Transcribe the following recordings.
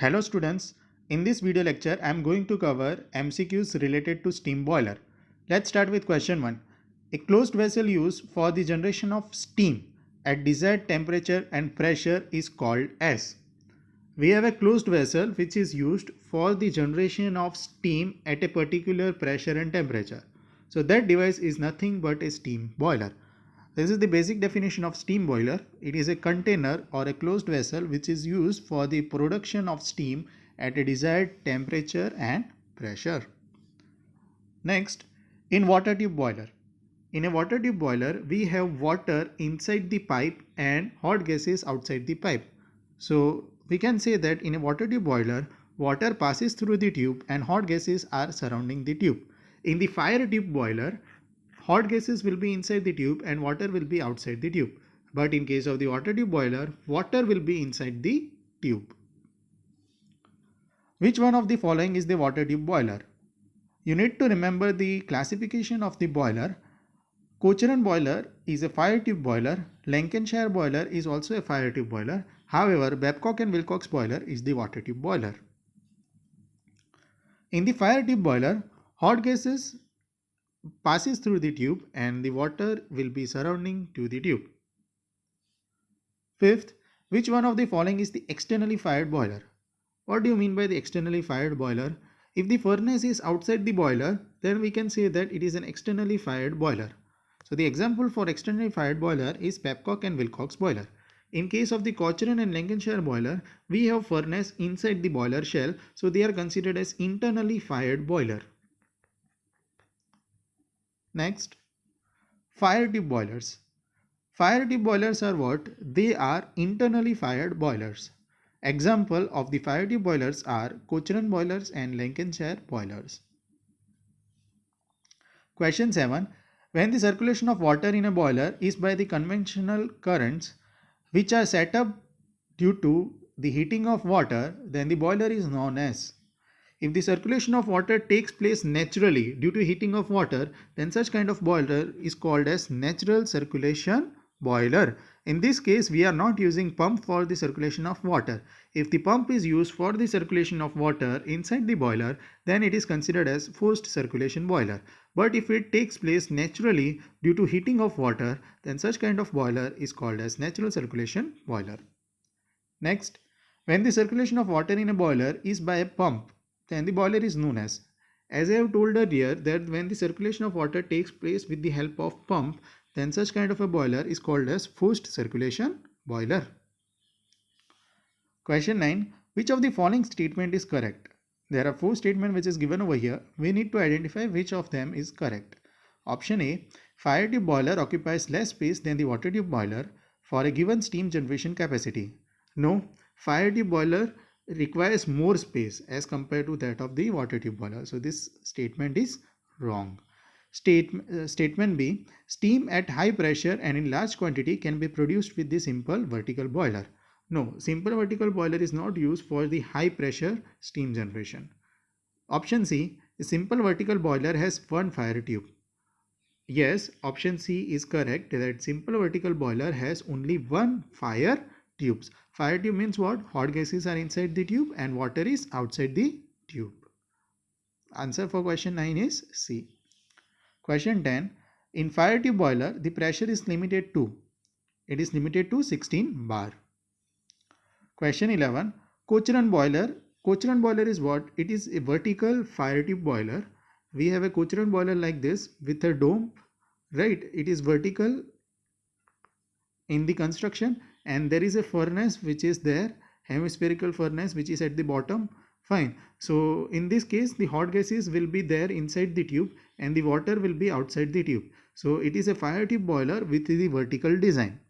Hello students, in this video lecture I am going to cover MCQs related to steam boiler. Let's start with question 1. A closed vessel used for the generation of steam at desired temperature and pressure is called as. We have a closed vessel which is used for the generation of steam at a particular pressure and temperature. So that device is nothing but a steam boiler. This is the basic definition of steam boiler. It is a container or a closed vessel which is used for the production of steam at a desired temperature and pressure. Next, in water tube boiler. In a water tube boiler, we have water inside the pipe and hot gases outside the pipe. So we can say that in a water tube boiler, water passes through the tube and hot gases are surrounding the tube. In the fire tube boiler, hot gases will be inside the tube and water will be outside the tube. But in case of the water tube boiler, water will be inside the tube. Which one of the following is the water tube boiler? You need to remember the classification of the boiler. Cochrane boiler is a fire tube boiler. Lancashire boiler is also a fire tube boiler. However, Babcock and Wilcox boiler is the water tube boiler. In the fire tube boiler, hot gases passes through the tube and the water will be surrounding to the tube. Fifth, which one of the following is the externally fired boiler? What do you mean by the externally fired boiler? If the furnace is outside the boiler, then we can say that it is an externally fired boiler. So the example for externally fired boiler is Babcock and Wilcox boiler. In case of the Cochrane and Lancashire boiler, we have furnace inside the boiler shell, so they are considered as internally fired boiler. Next, fire tube boilers. Fire tube boilers are what? They are internally fired boilers. Example of the fire tube boilers are Cochrane boilers and Lancashire boilers. Question 7. When the circulation of water in a boiler is by the conventional currents which are set up due to the heating of water, then the boiler is known as. If the circulation of water takes place naturally due to heating of water, then such kind of boiler is called as natural circulation boiler. In this case, we are not using pump for the circulation of water. If the pump is used for the circulation of water inside the boiler, then it is considered as forced circulation boiler. But if it takes place naturally due to heating of water, then such kind of boiler is called as natural circulation boiler. Next, when the circulation of water in a boiler is by a pump, then the boiler is known as. As I have told earlier that when the circulation of water takes place with the help of pump, then such kind of a boiler is called as forced circulation boiler. Question 9. Which of the following statement is correct? There are 4 statements which is given over here. We need to identify which of them is correct. Option A. Fire tube boiler occupies less space than the water tube boiler for a given steam generation capacity. No, fire tube boiler requires more space as compared to that of the water tube boiler. So this statement is wrong. Statement B. Steam at high pressure and in large quantity can be produced with the simple vertical boiler. No, simple vertical boiler is not used for the high pressure steam generation. Option C. A simple vertical boiler has one fire tube. Yes, option C is correct that simple vertical boiler has only one fire tubes. Fire tube means what? Hot gases are inside the tube and water is outside the tube. Answer for question 9 is C. Question 10. In fire tube boiler, the pressure is limited to. It is limited to 16 bar. Question 11. Cochrane boiler. Cochrane boiler is what? It is a vertical fire tube boiler. We have a Cochrane boiler like this with a dome, right? It is vertical in the construction and there is a furnace which is there, hemispherical furnace which is at the bottom. Fine. So in this case the hot gases will be there inside the tube and the water will be outside the tube. So it is a fire tube boiler with the vertical design.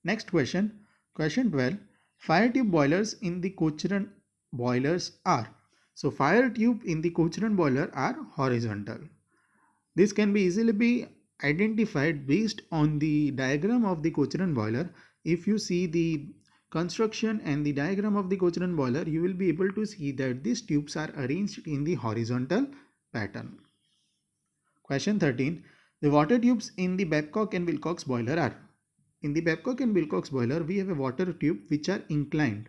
Next question. Question 12. Fire tube boilers in the Cochrane boilers are. So fire tube in the Cochrane boiler are horizontal. This can be easily be identified based on the diagram of the Cochrane boiler. If you see the construction and the diagram of the Cochrane boiler, you will be able to see that these tubes are arranged in the horizontal pattern. Question 13. The water tubes in the Babcock and Wilcox boiler are. In the Babcock and Wilcox boiler, we have a water tube which are inclined,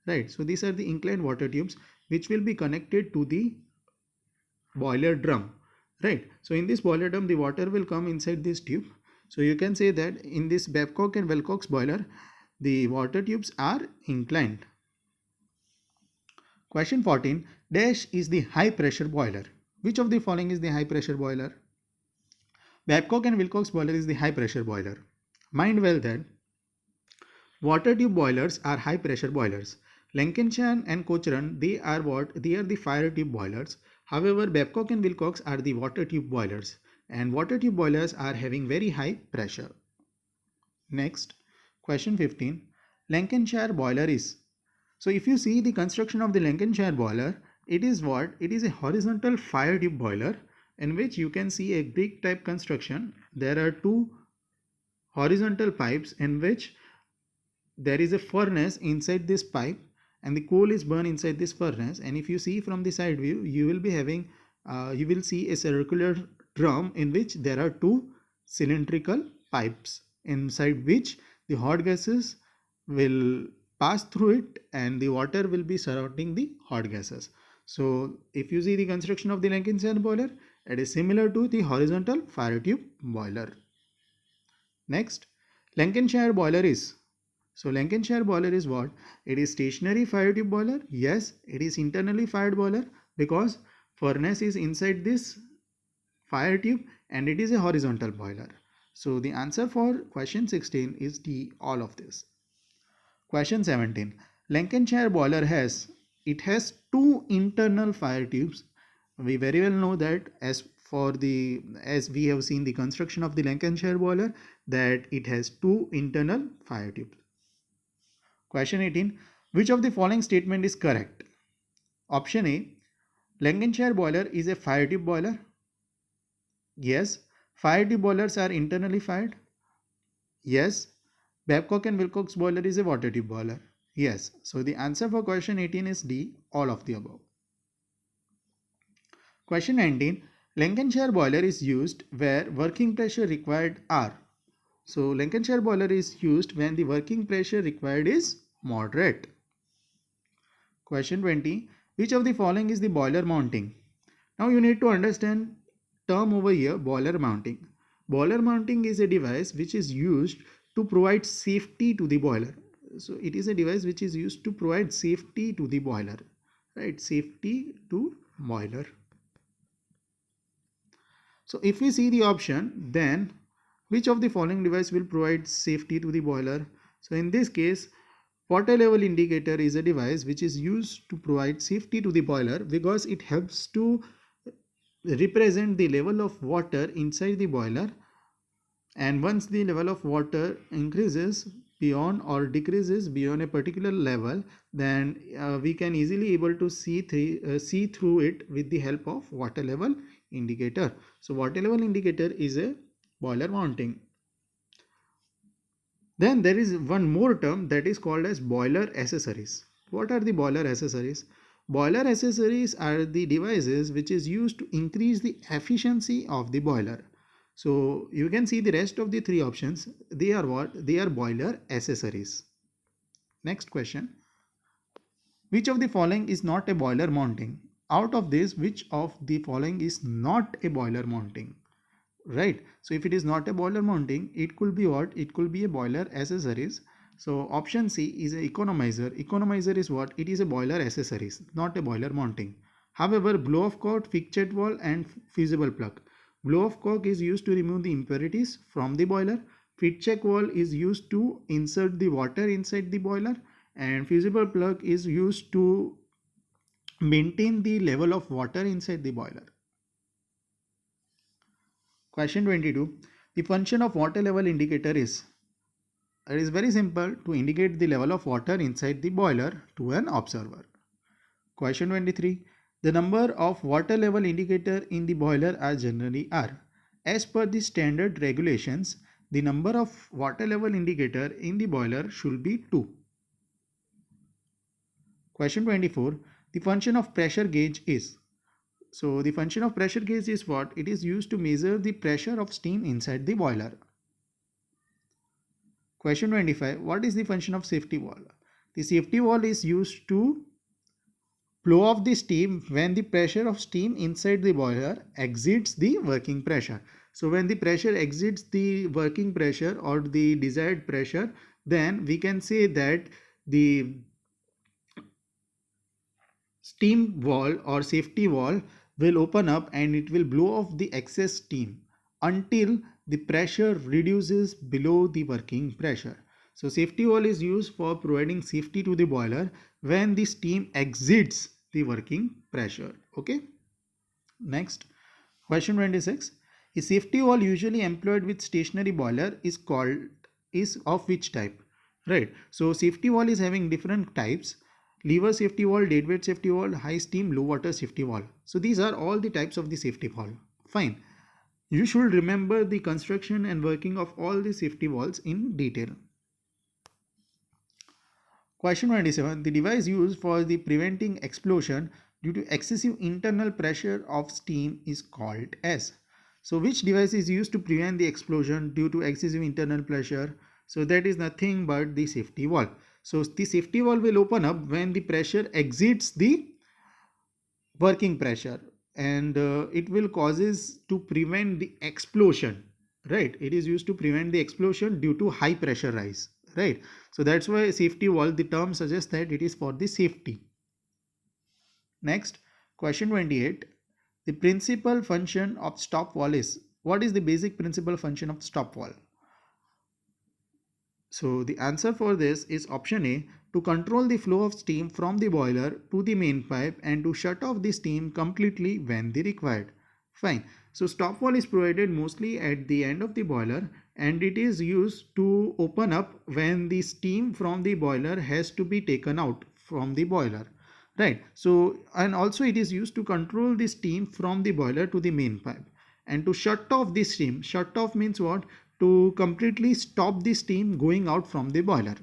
right? So these are the inclined water tubes which will be connected to the boiler drum, right? So in this boiler drum, the water will come inside this tube. So you can say that in this Babcock and Wilcox boiler, the water tubes are inclined. Question 14. Dash is the high pressure boiler. Which of the following is the high pressure boiler? Babcock and Wilcox boiler is the high pressure boiler. Mind well that water tube boilers are high pressure boilers. Lancashire and Cochrane, they are what? They are the fire tube boilers. However, Babcock and Wilcox are the water tube boilers, and water tube boilers are having very high pressure. Next, question 15. Lancashire boiler is. So if you see the construction of the Lancashire boiler, it is what? It is a horizontal fire tube boiler in which you can see a brick type construction. There are two horizontal pipes in which there is a furnace inside this pipe, and the coal is burned inside this furnace. And if you see from the side view, you will be having you will see a circular drum in which there are two cylindrical pipes inside which the hot gases will pass through it and the water will be surrounding the hot gases. So if you see the construction of the Lancashire boiler, it is similar to the horizontal fire tube boiler. Next, Lancashire boiler is. So Lancashire boiler is what? It is stationary fire tube boiler. Yes, it is internally fired boiler because furnace is inside this fire tube and it is a horizontal boiler. So the answer for question 16 is D, all of this. Question 17. Lancashire boiler has two internal fire tubes. We very well know that as we have seen the construction of the Lancashire boiler, that it has two internal fire tubes. Question 18. Which of the following statement is correct? Option A. Lancashire boiler is a fire tube boiler. Yes. Fire tube boilers are internally fired. Yes. Babcock and Wilcox boiler is a water tube boiler. Yes. So the answer for question 18 is D, all of the above. Question 19. Lancashire boiler is used where working pressure required R. So Lancashire boiler is used when the working pressure required is moderate. Question 20. Which of the following is the boiler mounting? Now you need to understand term over here, boiler mounting. Boiler mounting is a device which is used to provide safety to the boiler. So it is a device which is used to provide safety to the boiler, right? Safety to boiler. So if we see the option, then which of the following device will provide safety to the boiler? So in this case, water level indicator is a device which is used to provide safety to the boiler because it helps to represent the level of water inside the boiler, and once the level of water increases beyond or decreases beyond a particular level, then we can easily able to see through it with the help of water level indicator. So water level indicator is a boiler mounting. Then there is one more term that is called as boiler accessories. What are the boiler accessories? Boiler accessories are the devices which is used to increase the efficiency of the boiler. So you can see the rest of the three options. They are what? They are boiler accessories. Next question. Which of the following is not a boiler mounting? Out of this, which of the following is not a boiler mounting? Right. So if it is not a boiler mounting, it could be what? It could be a boiler accessories. So option C is an economizer. Economizer is what? It is a boiler accessories, not a boiler mounting. However, blow off cork, fixed wall and fusible plug. Blow off cork is used to remove the impurities from the boiler. Fit check wall is used to insert the water inside the boiler, and fusible plug is used to maintain the level of water inside the boiler. Question 22. The function of water level indicator is. It is very simple to indicate the level of water inside the boiler to an observer. Question 23. The number of water level indicator in the boiler are generally are. As per the standard regulations, the number of water level indicator in the boiler should be 2. Question 24. The function of pressure gauge is. So the function of pressure gauge is what? It is used to measure the pressure of steam inside the boiler. Question 25. What is the function of safety valve? The safety valve is used to blow off the steam when the pressure of steam inside the boiler exceeds the working pressure. So when the pressure exceeds the working pressure or the desired pressure, then we can say that the steam valve or safety valve will open up and it will blow off the excess steam until the pressure reduces below the working pressure. So safety valve is used for providing safety to the boiler when the steam exceeds the working pressure. Okay. Next, question 26. A safety valve usually employed with stationary boiler is of which type? Right. So safety valve is having different types: lever safety valve, deadweight safety valve, high steam, low water safety valve. So these are all the types of the safety valve. Fine. You should remember the construction and working of all the safety valves in detail. Question 27. The device used for the preventing explosion due to excessive internal pressure of steam is called as. So which device is used to prevent the explosion due to excessive internal pressure? So that is nothing but the safety valve. So the safety valve will open up when the pressure exceeds the working pressure, and it will causes to prevent the explosion, right? It is used to prevent the explosion due to high pressure rise, right? So that's why safety valve, the term suggests that it is for the safety. Next, question 28. The principal function of stop valve is, what is the basic principal function of stop valve? So the answer for this is option A, to control the flow of steam from the boiler to the main pipe and to shut off the steam completely when the required. Fine. So stop valve is provided mostly at the end of the boiler and it is used to open up when the steam from the boiler has to be taken out from the boiler. Right. So and also it is used to control the steam from the boiler to the main pipe. And to shut off the steam, shut off means what? To completely stop the steam going out from the boiler.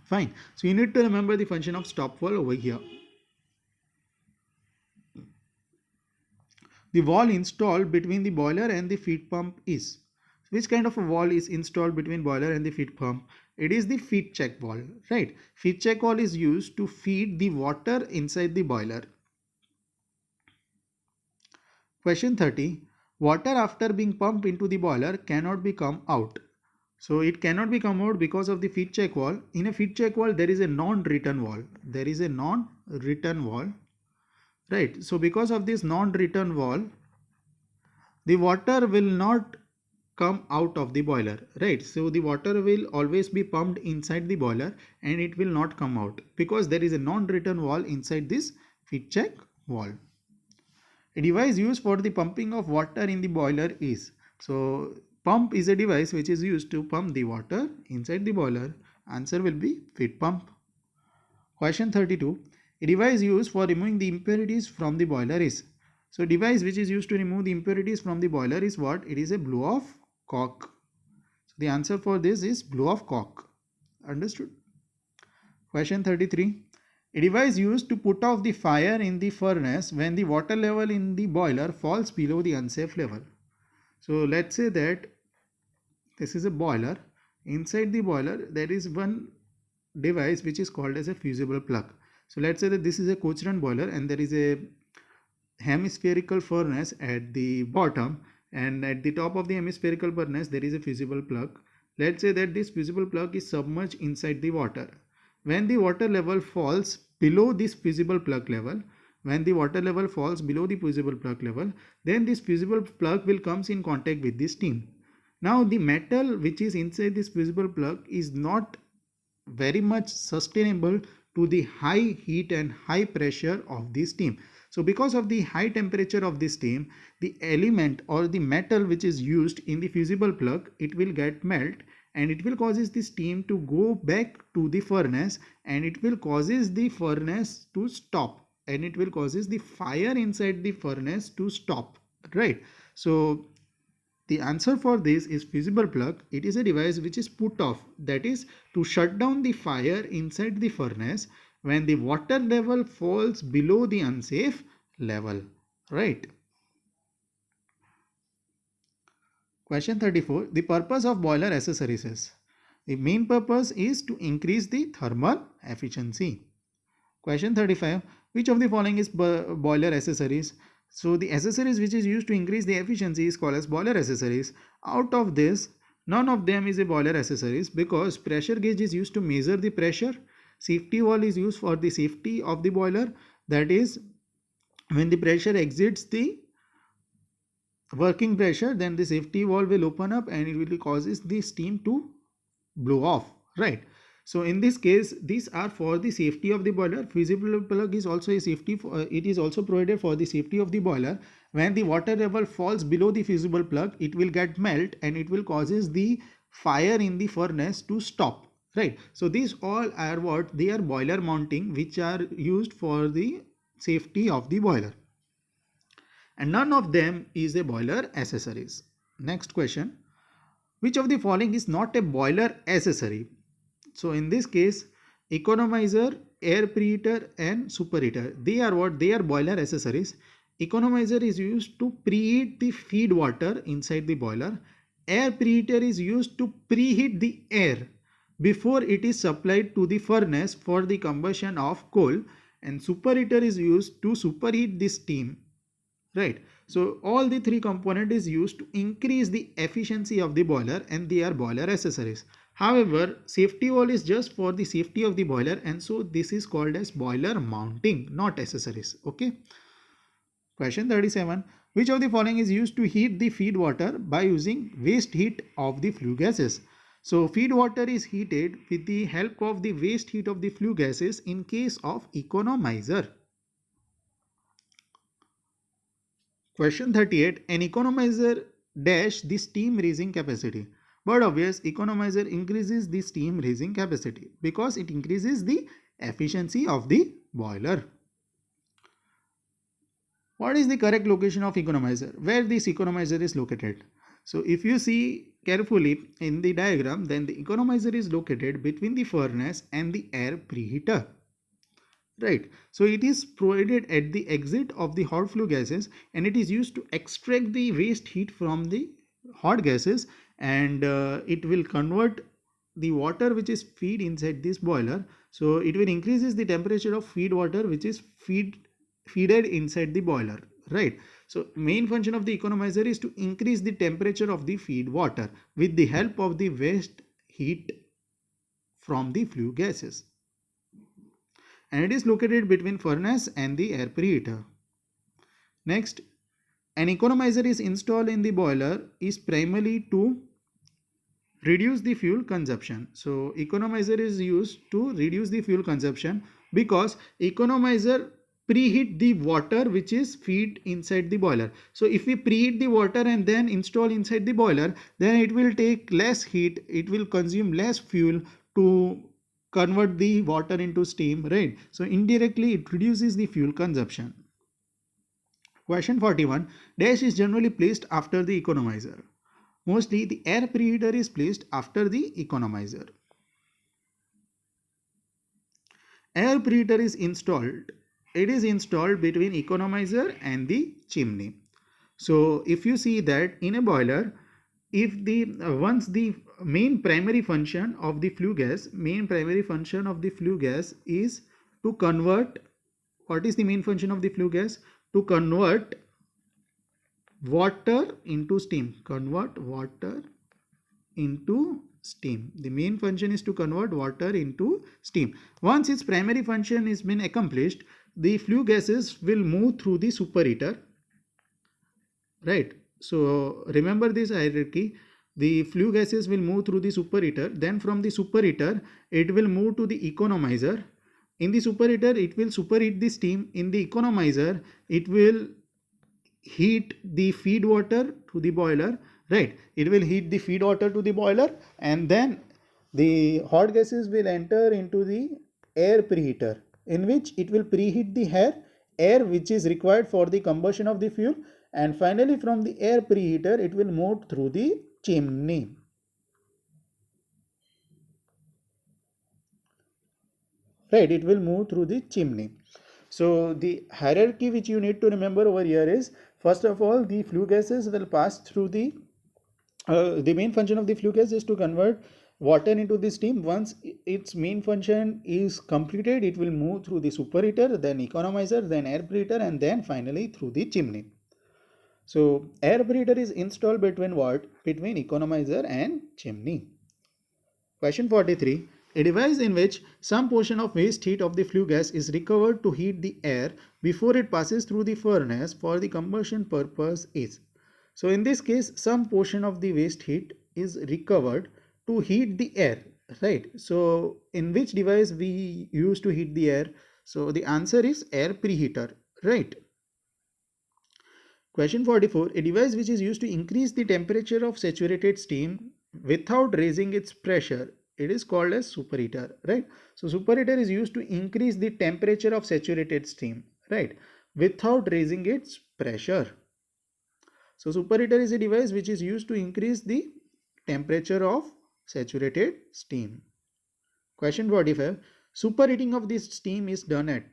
Fine. So you need to remember the function of stop valve over here. The valve installed between the boiler and the feed pump is. Which kind of a valve is installed between boiler and the feed pump? It is the feed check valve, right? Feed check valve is used to feed the water inside the boiler. Question 30. Water after being pumped into the boiler cannot be come out. So it cannot be come out because of the feed check valve. In a feed check valve, there is a non-return valve. There is a non-return valve, right? So because of this non-return valve, the water will not come out of the boiler, right? So the water will always be pumped inside the boiler and it will not come out because there is a non-return valve inside this feed check valve. A device used for the pumping of water in the boiler is. So pump is a device which is used to pump the water inside the boiler. Answer will be feed pump. Question 32. A device used for removing the impurities from the boiler is. So device which is used to remove the impurities from the boiler is what? It is a blow off cock. So the answer for this is blow off cock. Understood? Question 33. A device used to put off the fire in the furnace when the water level in the boiler falls below the unsafe level. So let's say that this is a boiler. Inside the boiler there is one device which is called as a fusible plug. So let's say that this is a Cochrane boiler and there is a hemispherical furnace at the bottom, and at the top of the hemispherical furnace there is a fusible plug. Let's say that this fusible plug is submerged inside the water. When the water level falls below this fusible plug level, then this fusible plug will comes in contact with the steam. Now the metal which is inside this fusible plug is not very much sustainable to the high heat and high pressure of the steam. So because of the high temperature of the steam, the element or the metal which is used in the fusible plug, it will get melt and it will causes the steam to go back to the furnace and it will causes the furnace to stop and it will causes the fire inside the furnace to stop, right? So the answer for this is fusible plug. It is a device which is put off, that is to shut down the fire inside the furnace when the water level falls below the unsafe level, right? Question 34. The purpose of boiler accessories is. The main purpose is to increase the thermal efficiency. Question 35. Which of the following is boiler accessories? So the accessories which is used to increase the efficiency is called as boiler accessories. Out of this, none of them is a boiler accessories because pressure gauge is used to measure the pressure. Safety valve is used for the safety of the boiler. That is, when the pressure exceeds the working pressure, then the safety valve will open up and it will causes the steam to blow off, right? So in this case, these are for the safety of the boiler. Fusible plug is also a safety for, it is also provided for the safety of the boiler. When the water level falls below the fusible plug, it will get melt and it will causes the fire in the furnace to stop, right? So these all are what they are boiler mounting, which are used for the safety of the boiler, and none of them is a boiler accessories. Next question. Which of the following is not a boiler accessory? So in this case, economizer, air preheater and superheater, they are what? They are boiler accessories. Economizer is used to preheat the feed water inside the boiler. Air preheater is used to preheat the air before it is supplied to the furnace for the combustion of coal, and superheater is used to superheat the steam, right? So all the three component is used to increase the efficiency of the boiler and they are boiler accessories. However, safety valve is just for the safety of the boiler, and so this is called as boiler mounting, not accessories. Okay. Question 37. Which of the following is used to heat the feed water by using waste heat of the flue gases? So feed water is heated with the help of the waste heat of the flue gases in case of economizer. Question 38. An economizer dash the steam raising capacity. But obvious, economizer increases the steam raising capacity because it increases the efficiency of the boiler. What is the correct location of economizer? Where this economizer is located? So if you see carefully in the diagram, then the economizer is located between the furnace and the air preheater. Right. So it is provided at the exit of the hot flue gases and it is used to extract the waste heat from the hot gases, and it will convert the water which is feed inside this boiler. So it will increases the temperature of feed water which is feeded inside the boiler, right? So main function of the economizer is to increase the temperature of the feed water with the help of the waste heat from the flue gases, and it is located between furnace and the air preheater. Next, an economizer is installed in the boiler is primarily to reduce the fuel consumption. So economizer is used to reduce the fuel consumption because economizer preheat the water which is feed inside the boiler. So if we preheat the water and then install inside the boiler, then it will take less heat, it will consume less fuel to convert the water into steam, right? So indirectly it reduces the fuel consumption. Question 41. Dash is generally placed after the economizer. Mostly the air preheater is placed after the economizer. Air preheater is installed. It is installed between economizer and the chimney. So if you see that in a boiler, if the once the main primary function of the flue gas is to convert, what is the main function of the flue gas? To convert water into steam. Convert water into steam. The main function is to convert water into steam. Once its primary function has been accomplished, the flue gases will move through the superheater, right? So remember this hierarchy. The flue gases will move through the superheater. Then from the superheater, it will move to the economizer. In the superheater, it will superheat the steam. In the economizer, it will heat the feed water to the boiler, right? It will heat the feed water to the boiler, and then the hot gases will enter into the air preheater, in which it will preheat the air which is required for the combustion of the fuel, and finally from the air preheater it will move through the chimney. Right, it will move through the chimney. So the hierarchy which you need to remember over here is, first of all, the flue gases will pass through the main function of the flue gas is to convert water into the steam. Once its main function is completed, it will move through the superheater, then economizer, then air preheater, and then finally through the chimney. So air preheater is installed between what? Between economizer and chimney. Question 43. A device in which some portion of waste heat of the flue gas is recovered to heat the air before it passes through the furnace for the combustion purpose is. So in this case, some portion of the waste heat is recovered to heat the air, right? So in which device we use to heat the air? So the answer is air preheater, right? Question 44. A device which is used to increase the temperature of saturated steam without raising its pressure, it is called as superheater, right? So superheater is used to increase the temperature of saturated steam, right, without raising its pressure. So superheater is a device which is used to increase the temperature of saturated steam. Question 45. Superheating of this steam is done at,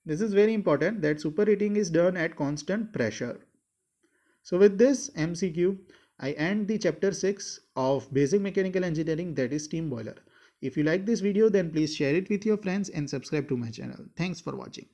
this is very important, that superheating is done at constant pressure. So with this MCQ, I end the chapter 6 of basic mechanical engineering, that is steam boiler. If you like this video, then please share it with your friends and subscribe to my channel. Thanks for watching.